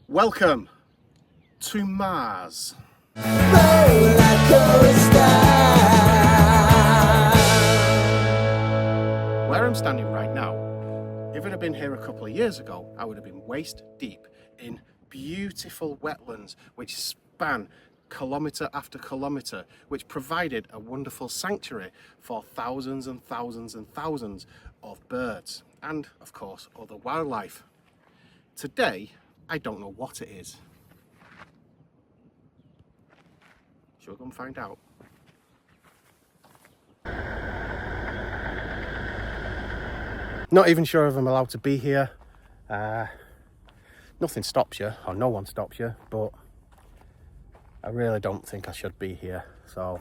Welcome to Mars. Where I'm standing right now, if it had been here a couple of years ago, I would have been waist deep in beautiful wetlands which span kilometre after kilometre, which provided a wonderful sanctuary for thousands and thousands and thousands of birds and, of course, other wildlife. Today, I don't know what it is. Shall we go and find out? Not even sure if I'm allowed to be here. Nothing stops you, or no one stops you, but I really don't think I should be here. So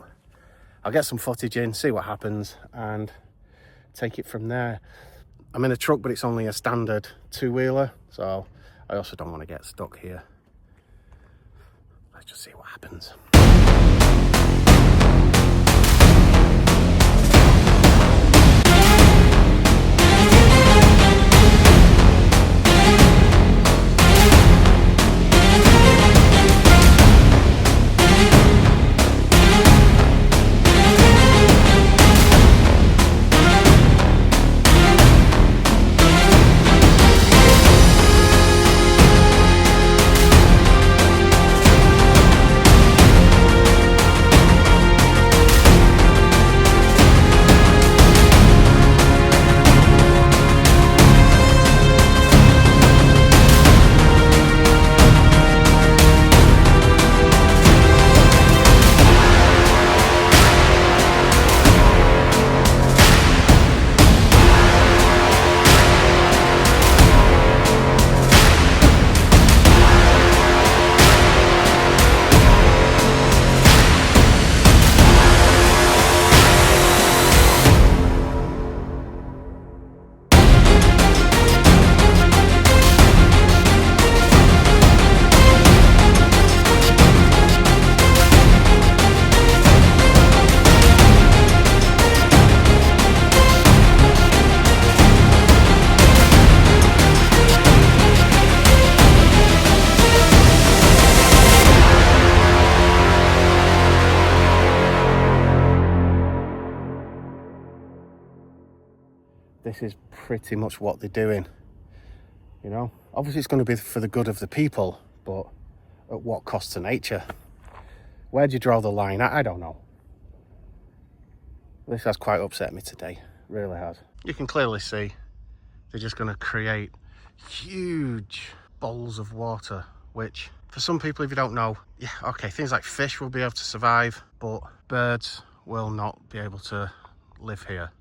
I'll get some footage in, see what happens, and take it from there. I'm in a truck, but it's only a standard two-wheeler, so I also don't want to get stuck here. Let's just see what happens. This is pretty much what they're doing, you know. Obviously it's going to be for the good of the people, but at what cost to nature? Where do you draw the line? I don't know. This has quite upset me today, really has. You can clearly see they're just going to create huge bowls of water, which for some people, if you don't know, yeah, okay, things like fish will be able to survive, but birds will not be able to live here.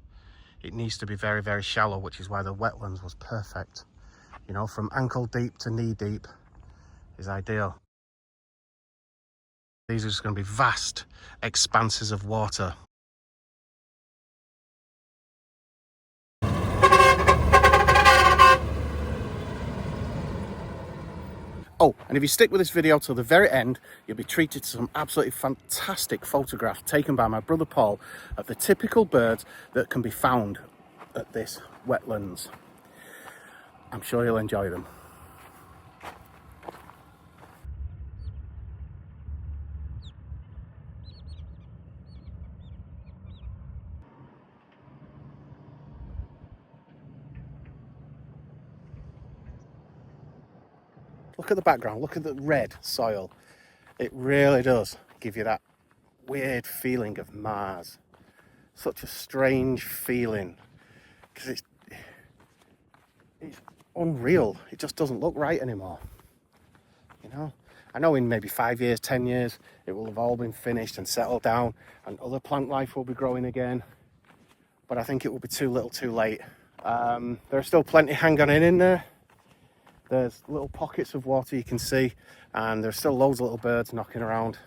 It needs to be very, very shallow, which is why the wetlands was perfect. You know, from ankle deep to knee deep is ideal. These are just going to be vast expanses of water. Oh, and if you stick with this video till the very end, you'll be treated to some absolutely fantastic photographs taken by my brother Paul of the typical birds that can be found at this wetlands. I'm sure you'll enjoy them. Look at the background, look at the red soil. It really does give you that weird feeling of Mars. Such a strange feeling, because it's unreal. It just doesn't look right anymore, you know. I know in maybe 5 years, 10 years, it will have all been finished and settled down and other plant life will be growing again, but I think it will be too little too late. There are still plenty hanging in there. There's little pockets of water you can see, and there's still loads of little birds knocking around.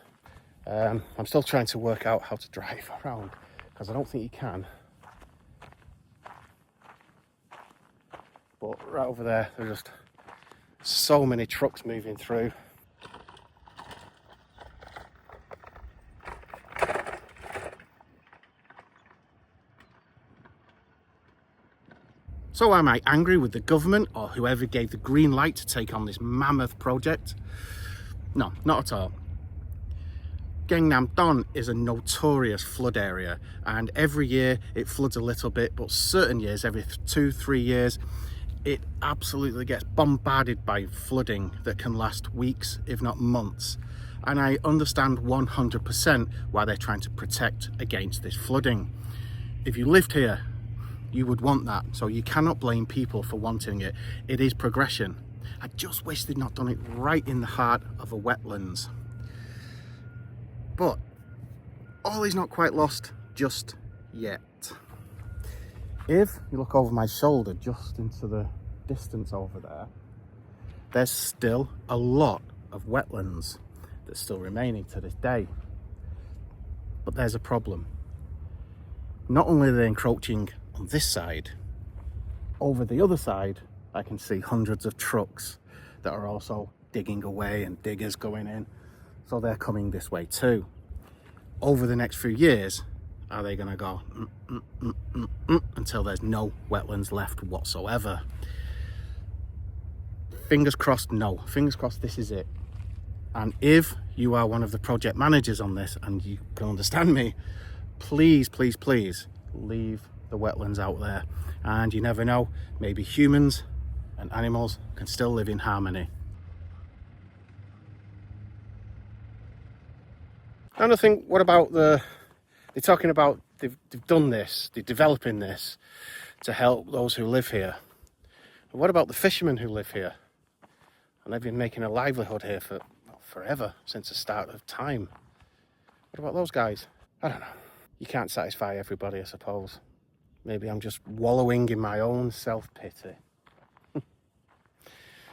I'm still trying to work out how to drive around, because I don't think you can. But right over there, there's just so many trucks moving through. So am I angry with the government or whoever gave the green light to take on this mammoth project? No, not at all. Gangnam Don is a notorious flood area, and every year it floods a little bit, but certain years, every 2-3 years, it absolutely gets bombarded by flooding that can last weeks, if not months. And I understand 100% why they're trying to protect against this flooding. If you lived here, you would want that, so you cannot blame people for wanting it. It is progression. I just wish they'd not done it right in the heart of a wetlands. But all is not quite lost just yet. If you look over my shoulder, just into the distance over there, there's still a lot of wetlands that's still remaining to this day. But there's a problem. Not only are they encroaching on this side, over the other side, I can see hundreds of trucks that are also digging away and diggers going in. So they're coming this way too. Over the next few years, are they going to go until there's no wetlands left whatsoever? Fingers crossed, no. Fingers crossed this is it. And if you are one of the project managers on this and you can understand me, please, please, please leave the wetlands out there. And you never know, maybe humans and animals can still live in harmony. And I think, what about they're talking about they've done this, they're developing this to help those who live here. But what about the fishermen who live here? And they've been making a livelihood here for forever, since the start of time. What about those guys? I don't know. You can't satisfy everybody, I suppose. Maybe I'm just wallowing in my own self-pity.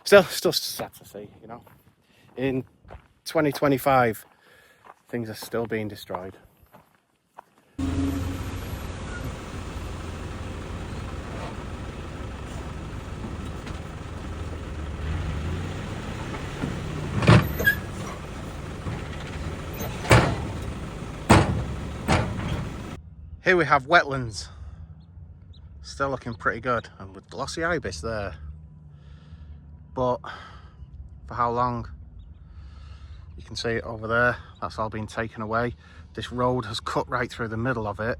Still sad to see, you know. In 2025, things are still being destroyed. Here we have wetlands. Still looking pretty good, and with glossy ibis there. But for how long? You can see it over there, that's all been taken away. This road has cut right through the middle of it,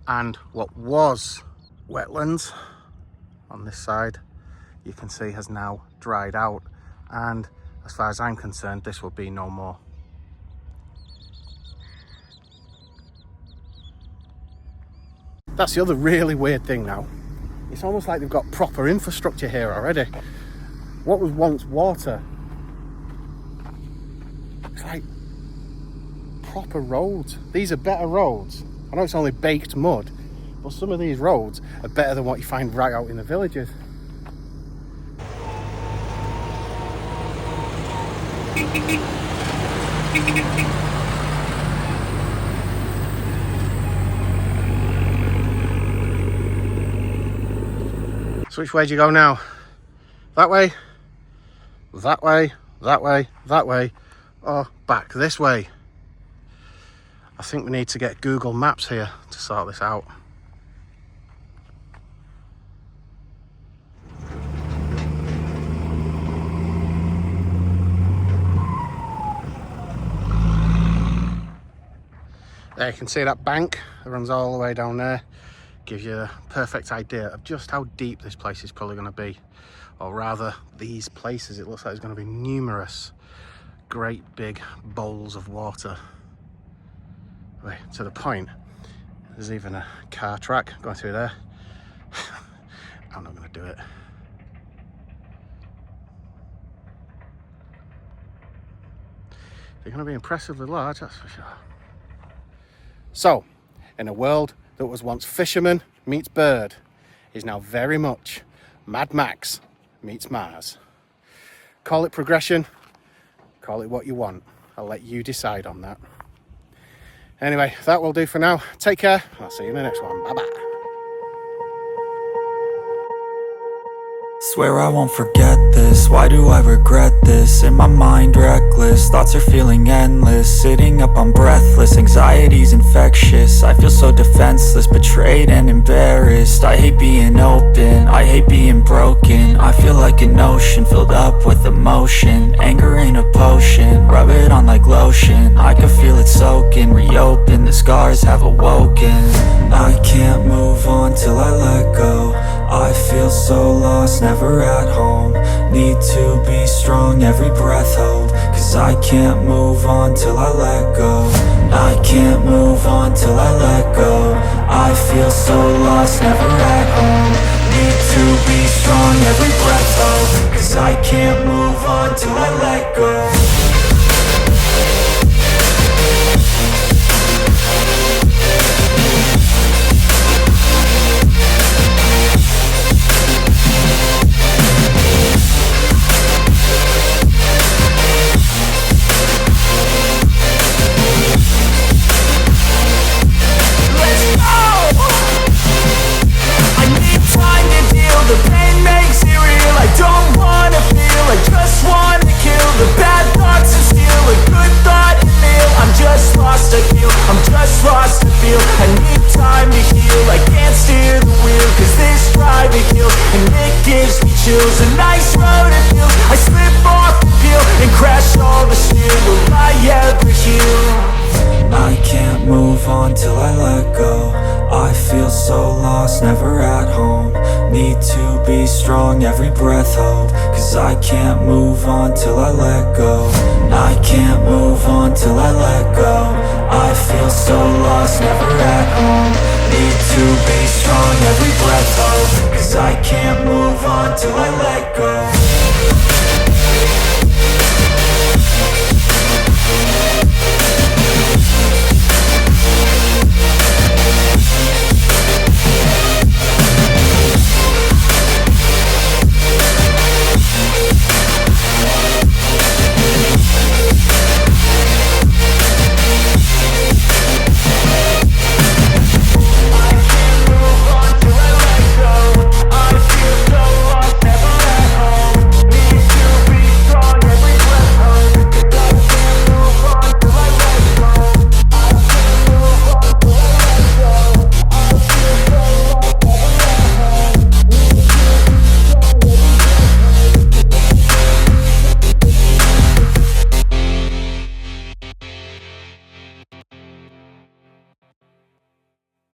and what was wetlands on this side, you can see has now dried out, and as far as I'm concerned, this will be no more. That's the other really weird thing now. It's almost like they've got proper infrastructure here already. What was once water, it's like proper roads. These are better roads. I know it's only baked mud, but some of these roads are better than what you find right out in the villages. So which way do you go now? That way, that way, that way, that way, or back this way? I think we need to get Google Maps here to sort this out. There you can see that bank that runs all the way down there. Gives you a perfect idea of just how deep this place is probably going to be. Or rather, these places, it looks like there's going to be numerous great big bowls of water. Wait, to the point, there's even a car track going through there. I'm not going to do it. They're going to be impressively large, that's for sure. So, in a world that was once fisherman meets bird, is now very much Mad Max meets Mars. Call it progression, call it what you want. I'll let you decide on that. Anyway, that will do for now. Take care, I'll see you in the next one. Bye-bye. Swear I won't forget this, why do I regret this? In my mind reckless, thoughts are feeling endless. Sitting up, I'm breathless, anxiety's infectious. I feel so defenseless, betrayed and embarrassed. I hate being open, I hate being broken. I feel like an ocean filled up with emotion. Anger ain't a potion, rub it on like lotion. I can feel it soaking, reopen, the scars have awoken. I can't move on till I let go. I feel so lost, never at home. Need to be strong, every breath hold. Cause I can't move on till I let go. I can't move on till I let go. I feel so lost, never at home. Need to be strong, every breath hold. Cause I can't move on till I let go. The pain makes it real, I don't wanna feel, I just wanna kill the bad thoughts and steal a good thought and feel. I'm just lost, I feel, I'm just lost, I feel. I need time to heal, I can't steer the wheel. Cause this drive it kills, and it gives me chills. A nice road it feels, I slip off the peel and crash all the steel. Will I ever heal? I can't move on till I let go. I feel so lost, never at home. Need to be strong, every breath hold. Cause I can't move on till I let go. I can't move on till I let go. I feel so lost, never at home. Need to be strong, every breath hold. Cause I can't move on till I let go.